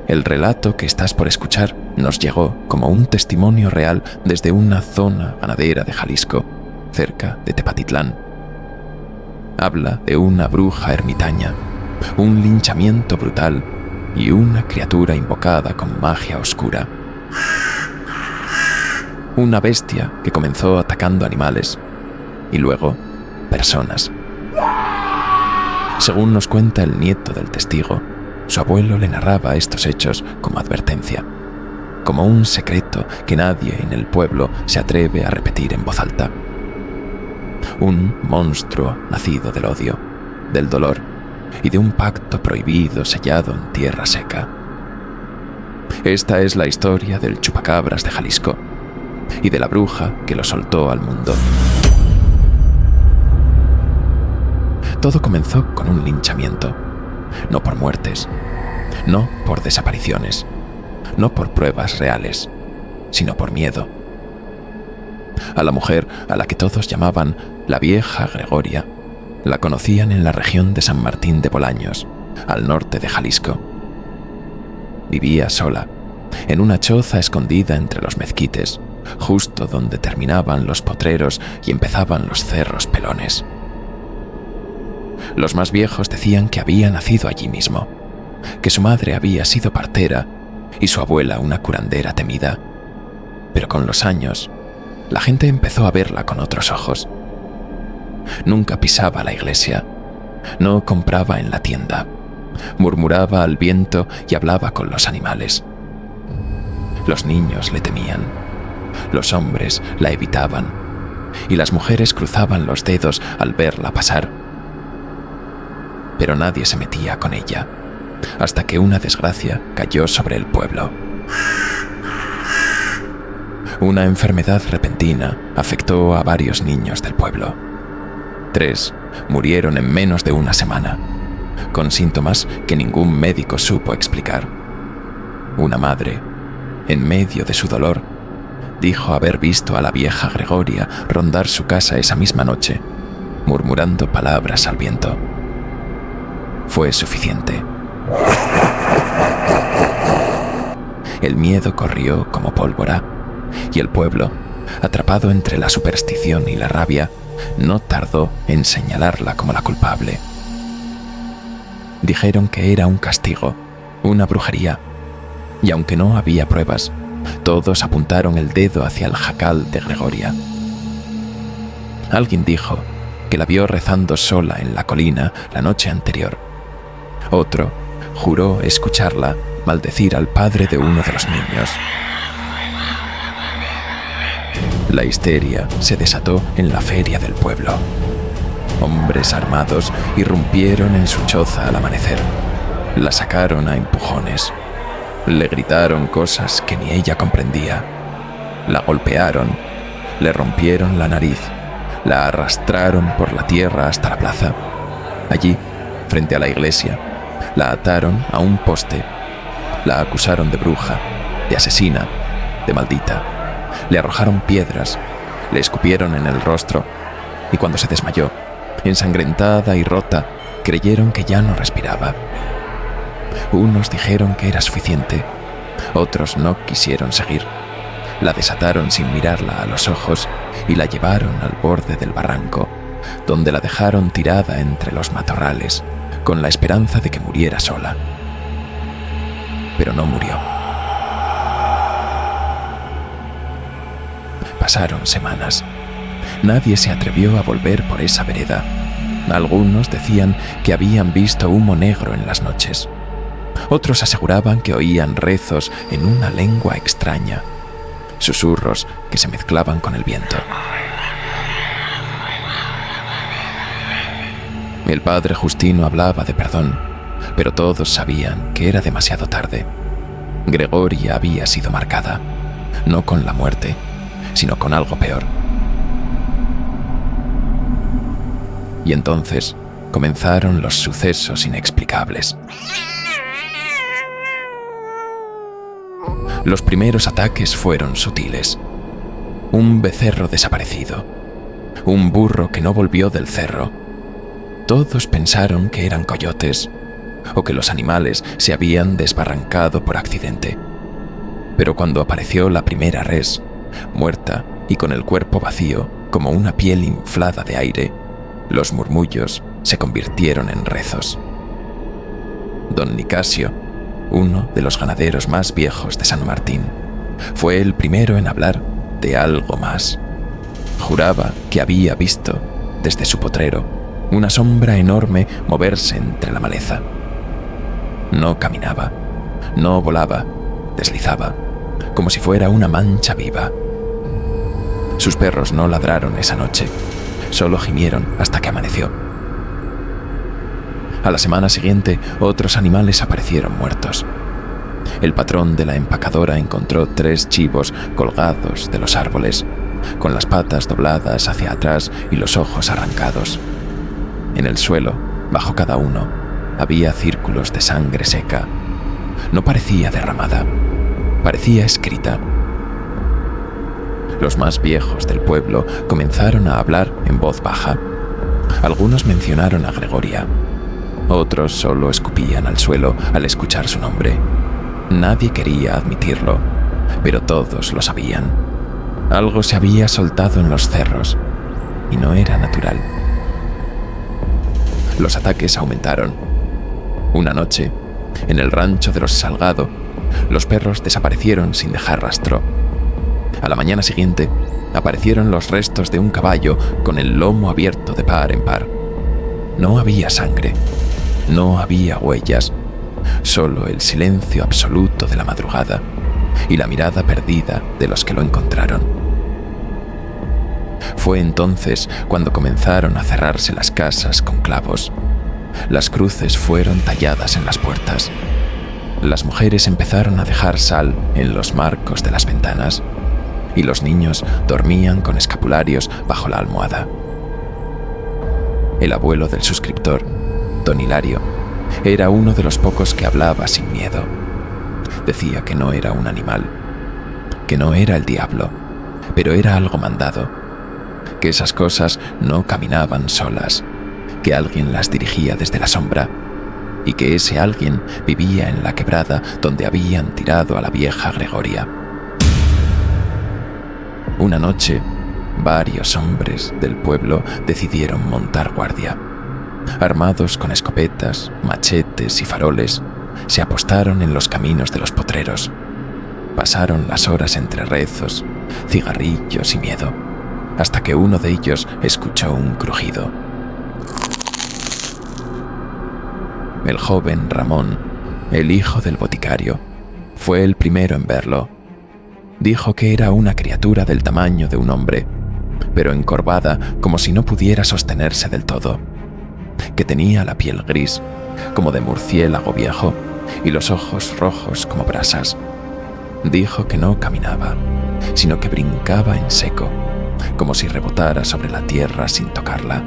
El relato que estás por escuchar nos llegó como un testimonio real desde una zona ganadera de Jalisco, cerca de Tepatitlán. Habla de una bruja ermitaña, un linchamiento brutal y una criatura invocada con magia oscura. Una bestia que comenzó atacando animales y luego personas. Según nos cuenta el nieto del testigo, su abuelo le narraba estos hechos como advertencia, como un secreto que nadie en el pueblo se atreve a repetir en voz alta. Un monstruo nacido del odio, del dolor y de un pacto prohibido sellado en tierra seca. Esta es la historia del chupacabras de Jalisco y de la bruja que lo soltó al mundo. Todo comenzó con un linchamiento, no por muertes, no por desapariciones, no por pruebas reales, sino por miedo. A la mujer a la que todos llamaban la vieja Gregoria, la conocían en la región de San Martín de Bolaños, al norte de Jalisco. Vivía sola, en una choza escondida entre los mezquites, justo donde terminaban los potreros y empezaban los cerros pelones. Los más viejos decían que había nacido allí mismo, que su madre había sido partera y su abuela una curandera temida. Pero con los años, la gente empezó a verla con otros ojos. Nunca pisaba la iglesia, no compraba en la tienda, murmuraba al viento y hablaba con los animales. Los niños le temían, los hombres la evitaban y las mujeres cruzaban los dedos al verla pasar. Pero nadie se metía con ella, hasta que una desgracia cayó sobre el pueblo. Una enfermedad repentina afectó a varios niños del pueblo. 3 murieron en menos de una semana, con síntomas que ningún médico supo explicar. Una madre, en medio de su dolor, dijo haber visto a la vieja Gregoria rondar su casa esa misma noche, murmurando palabras al viento. Fue suficiente. El miedo corrió como pólvora, y el pueblo, atrapado entre la superstición y la rabia, no tardó en señalarla como la culpable. Dijeron que era un castigo, una brujería, y aunque no había pruebas, todos apuntaron el dedo hacia el jacal de Gregoria. Alguien dijo que la vio rezando sola en la colina la noche anterior. Otro juró escucharla maldecir al padre de uno de los niños. La histeria se desató en la feria del pueblo. Hombres armados irrumpieron en su choza al amanecer. La sacaron a empujones. Le gritaron cosas que ni ella comprendía. La golpearon, le rompieron la nariz, la arrastraron por la tierra hasta la plaza. Allí, frente a la iglesia, la ataron a un poste. La acusaron de bruja, de asesina, de maldita. Le arrojaron piedras, le escupieron en el rostro y cuando se desmayó, ensangrentada y rota, creyeron que ya no respiraba. Unos dijeron que era suficiente, otros no quisieron seguir. La desataron sin mirarla a los ojos y la llevaron al borde del barranco, donde la dejaron tirada entre los matorrales, con la esperanza de que muriera sola. Pero no murió. Pasaron semanas. Nadie se atrevió a volver por esa vereda. Algunos decían que habían visto humo negro en las noches. Otros aseguraban que oían rezos en una lengua extraña, susurros que se mezclaban con el viento. El padre Justino hablaba de perdón, pero todos sabían que era demasiado tarde. Gregoria había sido marcada, no con la muerte, sino con algo peor. Y entonces comenzaron los sucesos inexplicables. Los primeros ataques fueron sutiles. Un becerro desaparecido, un burro que no volvió del cerro. Todos pensaron que eran coyotes, o que los animales se habían desbarrancado por accidente. Pero cuando apareció la primera res, muerta y con el cuerpo vacío como una piel inflada de aire, los murmullos se convirtieron en rezos. Don Nicasio, uno de los ganaderos más viejos de San Martín, fue el primero en hablar de algo más. Juraba que había visto, desde su potrero, una sombra enorme moverse entre la maleza. No caminaba, no volaba, deslizaba, como si fuera una mancha viva. Sus perros no ladraron esa noche, solo gimieron hasta que amaneció. A la semana siguiente, otros animales aparecieron muertos. El patrón de la empacadora encontró 3 chivos colgados de los árboles, con las patas dobladas hacia atrás y los ojos arrancados. En el suelo, bajo cada uno, había círculos de sangre seca. No parecía derramada, parecía escrita. Los más viejos del pueblo comenzaron a hablar en voz baja. Algunos mencionaron a Gregoria. Otros solo escupían al suelo al escuchar su nombre. Nadie quería admitirlo, pero todos lo sabían. Algo se había soltado en los cerros, y no era natural. Los ataques aumentaron. Una noche, en el rancho de los Salgado, los perros desaparecieron sin dejar rastro. A la mañana siguiente, aparecieron los restos de un caballo con el lomo abierto de par en par. No había sangre, no había huellas, solo el silencio absoluto de la madrugada y la mirada perdida de los que lo encontraron. Fue entonces cuando comenzaron a cerrarse las casas con clavos. Las cruces fueron talladas en las puertas. Las mujeres empezaron a dejar sal en los marcos de las ventanas y los niños dormían con escapularios bajo la almohada. El abuelo del suscriptor, don Hilario, era uno de los pocos que hablaba sin miedo. Decía que no era un animal, que no era el diablo, pero era algo mandado, que esas cosas no caminaban solas, que alguien las dirigía desde la sombra y que ese alguien vivía en la quebrada donde habían tirado a la vieja Gregoria. Una noche, varios hombres del pueblo decidieron montar guardia. Armados con escopetas, machetes y faroles, se apostaron en los caminos de los potreros. Pasaron las horas entre rezos, cigarrillos y miedo, hasta que uno de ellos escuchó un crujido. El joven Ramón, el hijo del boticario, fue el primero en verlo. Dijo que era una criatura del tamaño de un hombre, pero encorvada como si no pudiera sostenerse del todo, que tenía la piel gris, como de murciélago viejo, y los ojos rojos como brasas. Dijo que no caminaba, sino que brincaba en seco, como si rebotara sobre la tierra sin tocarla,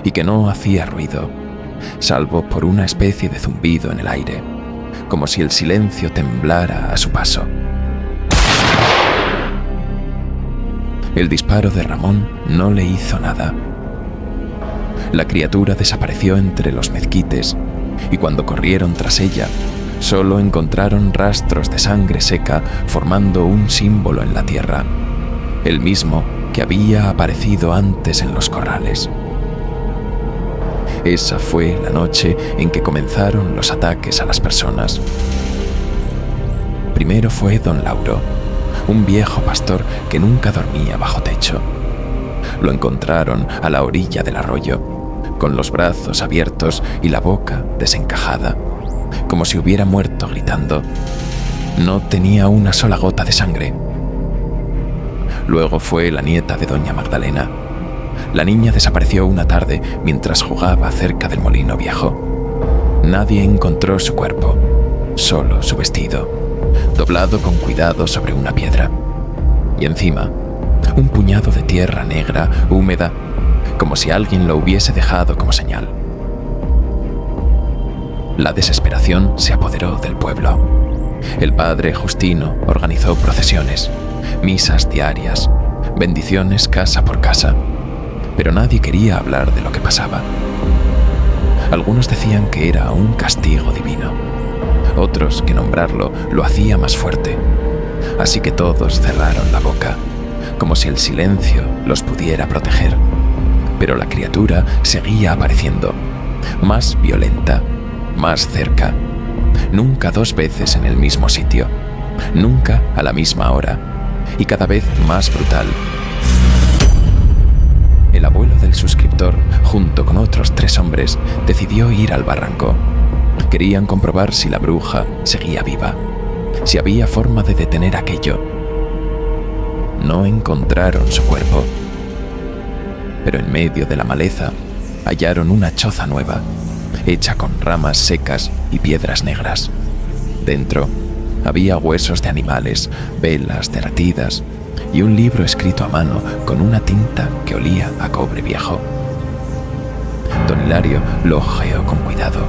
y que no hacía ruido, salvo por una especie de zumbido en el aire, como si el silencio temblara a su paso. El disparo de Ramón no le hizo nada. La criatura desapareció entre los mezquites y cuando corrieron tras ella, solo encontraron rastros de sangre seca formando un símbolo en la tierra, el mismo que había aparecido antes en los corrales. Esa fue la noche en que comenzaron los ataques a las personas. Primero fue don Lauro, un viejo pastor que nunca dormía bajo techo. Lo encontraron a la orilla del arroyo, con los brazos abiertos y la boca desencajada, como si hubiera muerto gritando. No tenía una sola gota de sangre. Luego fue la nieta de doña Magdalena. La niña desapareció una tarde mientras jugaba cerca del molino viejo. Nadie encontró su cuerpo, solo su vestido, doblado con cuidado sobre una piedra, y encima un puñado de tierra negra, húmeda, como si alguien lo hubiese dejado como señal. La desesperación se apoderó del pueblo. El padre Justino organizó procesiones, misas diarias, bendiciones casa por casa, pero nadie quería hablar de lo que pasaba. Algunos decían que era un castigo divino. Otros que nombrarlo lo hacía más fuerte. Así que todos cerraron la boca, como si el silencio los pudiera proteger. Pero la criatura seguía apareciendo, más violenta, más cerca. Nunca 2 veces en el mismo sitio, nunca a la misma hora, y cada vez más brutal. El abuelo del suscriptor, junto con otros 3 hombres, decidió ir al barranco. Querían comprobar si la bruja seguía viva, si había forma de detener aquello. No encontraron su cuerpo, pero en medio de la maleza hallaron una choza nueva, hecha con ramas secas y piedras negras. Dentro había huesos de animales, velas derretidas y un libro escrito a mano con una tinta que olía a cobre viejo. Don Hilario lo hojeó con cuidado.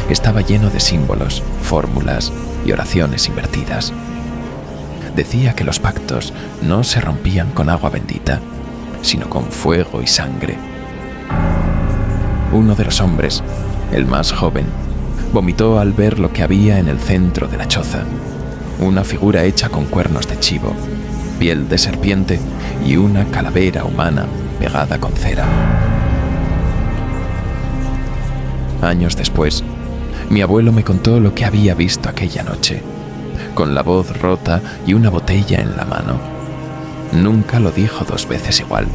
Estaba lleno de símbolos, fórmulas y oraciones invertidas. Decía que los pactos no se rompían con agua bendita, sino con fuego y sangre. Uno de los hombres, el más joven, vomitó al ver lo que había en el centro de la choza: una figura hecha con cuernos de chivo, piel de serpiente y una calavera humana pegada con cera. Años después, mi abuelo me contó lo que había visto aquella noche, con la voz rota y una botella en la mano. Nunca lo dijo 2 veces igual,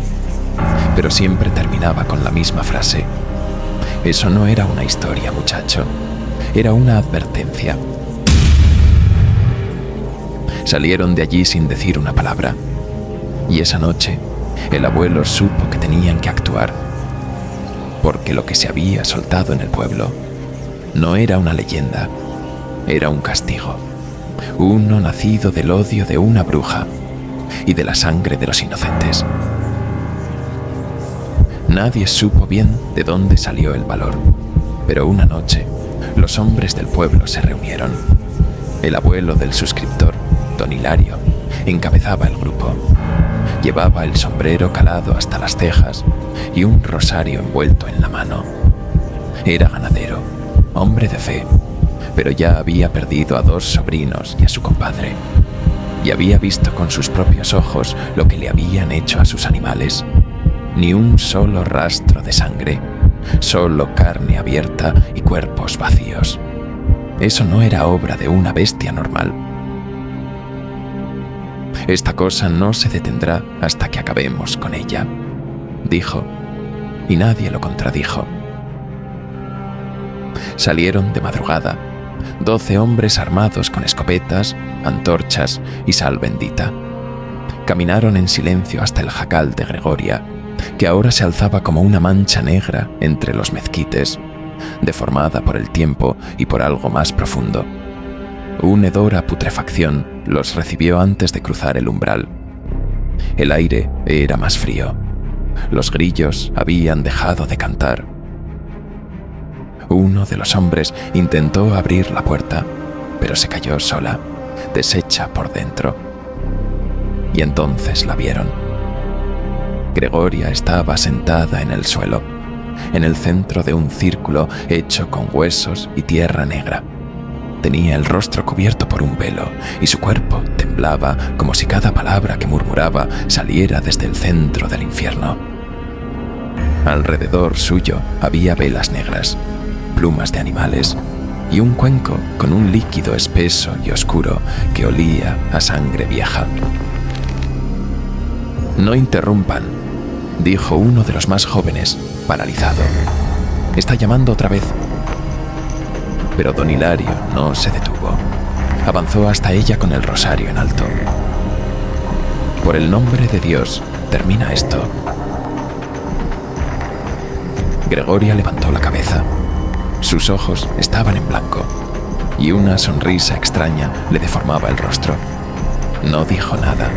pero siempre terminaba con la misma frase: eso no era una historia, muchacho, era una advertencia. Salieron de allí sin decir una palabra, y esa noche el abuelo supo que tenían que actuar, porque lo que se había soltado en el pueblo no era una leyenda, era un castigo, uno nacido del odio de una bruja y de la sangre de los inocentes. Nadie supo bien de dónde salió el valor, pero una noche los hombres del pueblo se reunieron. El abuelo del suscriptor, don Hilario, encabezaba el grupo. Llevaba el sombrero calado hasta las cejas y un rosario envuelto en la mano. Era ganadero, hombre de fe, pero ya había perdido a 2 sobrinos y a su compadre. Y había visto con sus propios ojos lo que le habían hecho a sus animales. Ni un solo rastro de sangre, solo carne abierta y cuerpos vacíos. Eso no era obra de una bestia normal. Esta cosa no se detendrá hasta que acabemos con ella, dijo, y nadie lo contradijo. Salieron de madrugada, 12 hombres armados con escopetas, antorchas y sal bendita. Caminaron en silencio hasta el jacal de Gregoria, que ahora se alzaba como una mancha negra entre los mezquites, deformada por el tiempo y por algo más profundo. Una hedora putrefacción los recibió antes de cruzar el umbral. El aire era más frío. Los grillos habían dejado de cantar. Uno de los hombres intentó abrir la puerta, pero se cayó sola, deshecha por dentro. Y entonces la vieron. Gregoria estaba sentada en el suelo, en el centro de un círculo hecho con huesos y tierra negra. Tenía el rostro cubierto por un velo y su cuerpo temblaba como si cada palabra que murmuraba saliera desde el centro del infierno. Alrededor suyo había velas negras, plumas de animales y un cuenco con un líquido espeso y oscuro que olía a sangre vieja. «No interrumpan», dijo uno de los más jóvenes, paralizado. «Está llamando otra vez». Pero don Hilario no se detuvo. Avanzó hasta ella con el rosario en alto. «Por el nombre de Dios, termina esto». Gregoria levantó la cabeza. Sus ojos estaban en blanco y una sonrisa extraña le deformaba el rostro. No dijo nada.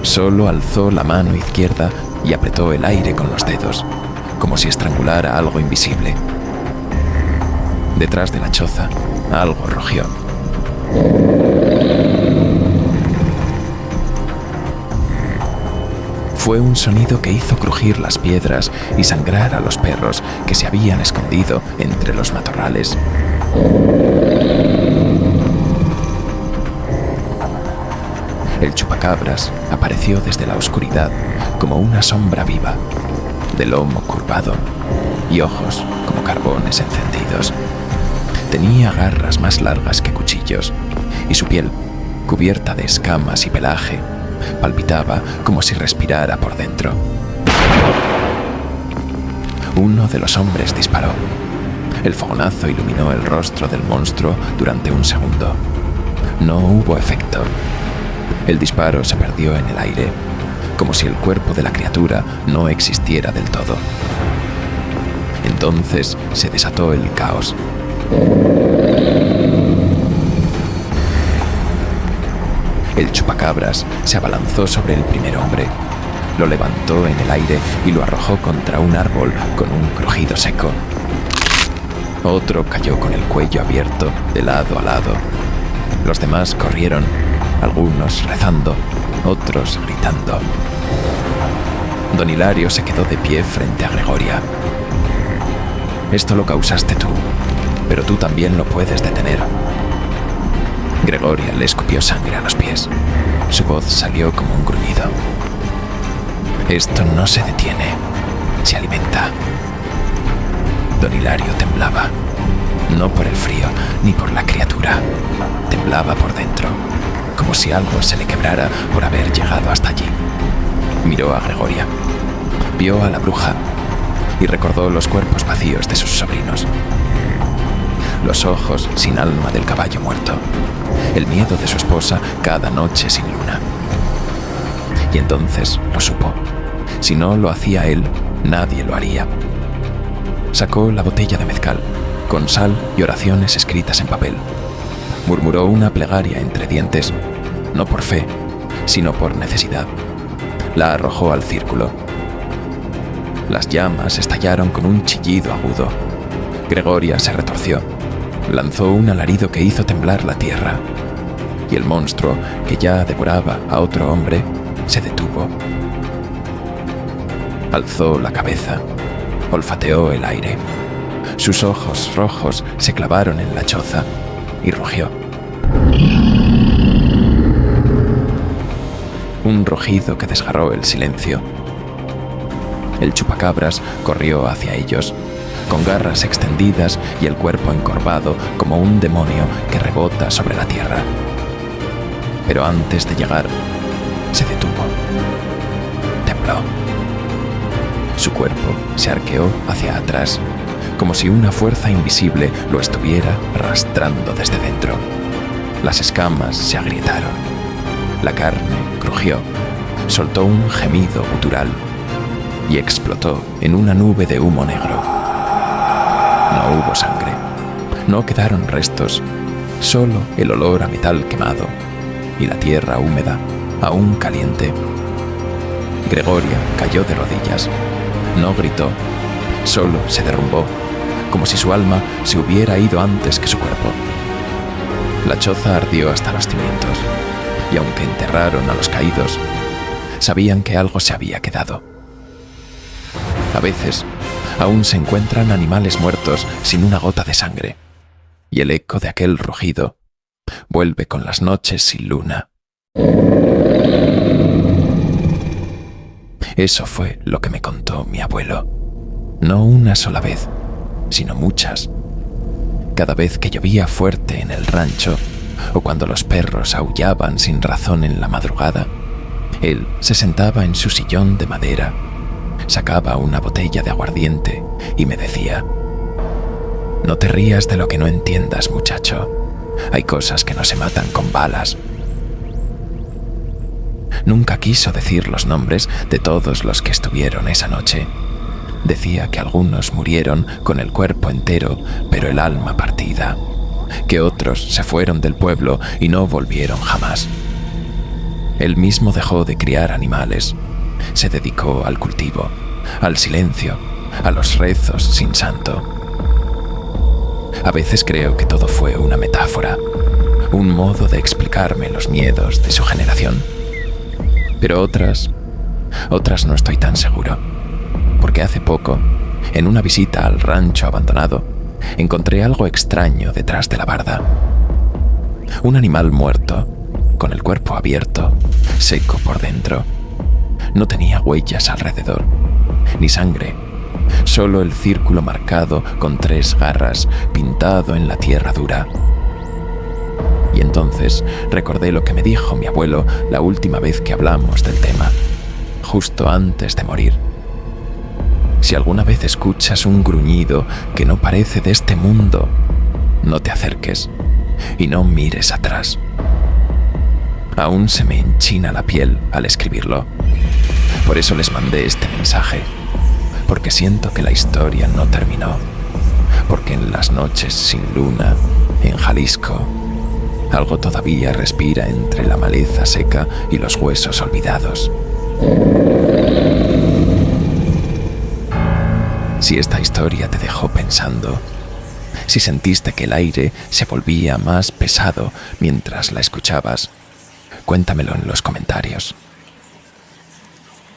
Solo alzó la mano izquierda y apretó el aire con los dedos, como si estrangulara algo invisible. Detrás de la choza, algo rugió. Fue un sonido que hizo crujir las piedras y sangrar a los perros que se habían escondido entre los matorrales. El chupacabras apareció desde la oscuridad como una sombra viva, de lomo curvado y ojos como carbones encendidos. Tenía garras más largas que cuchillos y su piel, cubierta de escamas y pelaje, palpitaba como si respirara por dentro. Uno de los hombres disparó. El fogonazo iluminó el rostro del monstruo durante un segundo. No hubo efecto. El disparo se perdió en el aire, como si el cuerpo de la criatura no existiera del todo. Entonces se desató el caos. El chupacabras se abalanzó sobre el primer hombre, lo levantó en el aire y lo arrojó contra un árbol con un crujido seco. Otro cayó con el cuello abierto de lado a lado. Los demás corrieron, algunos rezando, otros gritando. Don Hilario se quedó de pie frente a Gregoria. Esto lo causaste tú, pero tú también lo puedes detener. Gregoria le escupió sangre a los pies. Su voz salió como un gruñido. Esto no se detiene, se alimenta. Don Hilario temblaba, no por el frío ni por la criatura. Temblaba por dentro, como si algo se le quebrara por haber llegado hasta allí. Miró a Gregoria, vio a la bruja y recordó los cuerpos vacíos de sus sobrinos. Los ojos sin alma del caballo muerto, el miedo de su esposa cada noche sin luna. Y entonces lo supo. Si no lo hacía él, nadie lo haría. Sacó la botella de mezcal, con sal y oraciones escritas en papel. Murmuró una plegaria entre dientes, no por fe, sino por necesidad. La arrojó al círculo. Las llamas estallaron con un chillido agudo. Gregoria se retorció. Lanzó un alarido que hizo temblar la tierra. Y el monstruo, que ya devoraba a otro hombre, se detuvo. Alzó la cabeza, olfateó el aire. Sus ojos rojos se clavaron en la choza y rugió. Un rugido que desgarró el silencio. El chupacabras corrió hacia ellos, con garras extendidas y el cuerpo encorvado como un demonio que rebota sobre la tierra. Pero antes de llegar, se detuvo. Tembló. Su cuerpo se arqueó hacia atrás, como si una fuerza invisible lo estuviera arrastrando desde dentro. Las escamas se agrietaron. La carne crujió, soltó un gemido gutural y explotó en una nube de humo negro. No hubo sangre, no quedaron restos, solo el olor a metal quemado y la tierra húmeda, aún caliente. Gregoria cayó de rodillas. No gritó, solo se derrumbó, como si su alma se hubiera ido antes que su cuerpo. La choza ardió hasta los cimientos, y aunque enterraron a los caídos, sabían que algo se había quedado. A veces, aún se encuentran animales muertos sin una gota de sangre, y el eco de aquel rugido vuelve con las noches sin luna. Eso fue lo que me contó mi abuelo. No una sola vez, sino muchas. Cada vez que llovía fuerte en el rancho, o cuando los perros aullaban sin razón en la madrugada, él se sentaba en su sillón de madera, sacaba una botella de aguardiente y me decía: «No te rías de lo que no entiendas, muchacho. Hay cosas que no se matan con balas». Nunca quiso decir los nombres de todos los que estuvieron esa noche. Decía que algunos murieron con el cuerpo entero, pero el alma partida, que otros se fueron del pueblo y no volvieron jamás. Él mismo dejó de criar animales, se dedicó al cultivo, al silencio, a los rezos sin santo. A veces creo que todo fue una metáfora, un modo de explicarme los miedos de su generación. Pero otras Otras no estoy tan seguro, porque hace poco, en una visita al rancho abandonado, encontré algo extraño detrás de la barda. Un animal muerto, con el cuerpo abierto, seco por dentro. No tenía huellas alrededor, ni sangre, solo el círculo marcado con 3 garras pintado en la tierra dura. Y entonces recordé lo que me dijo mi abuelo la última vez que hablamos del tema, justo antes de morir. Si alguna vez escuchas un gruñido que no parece de este mundo, no te acerques y no mires atrás. Aún se me enchina la piel al escribirlo. Por eso les mandé este mensaje, porque siento que la historia no terminó, porque en las noches sin luna, en Jalisco, algo todavía respira entre la maleza seca y los huesos olvidados. Si esta historia te dejó pensando, si sentiste que el aire se volvía más pesado mientras la escuchabas, cuéntamelo en los comentarios.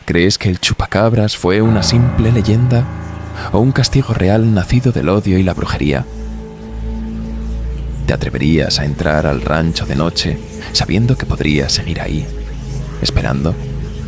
¿Crees que el chupacabras fue una simple leyenda o un castigo real nacido del odio y la brujería? ¿Te atreverías a entrar al rancho de noche sabiendo que podrías seguir ahí, esperando?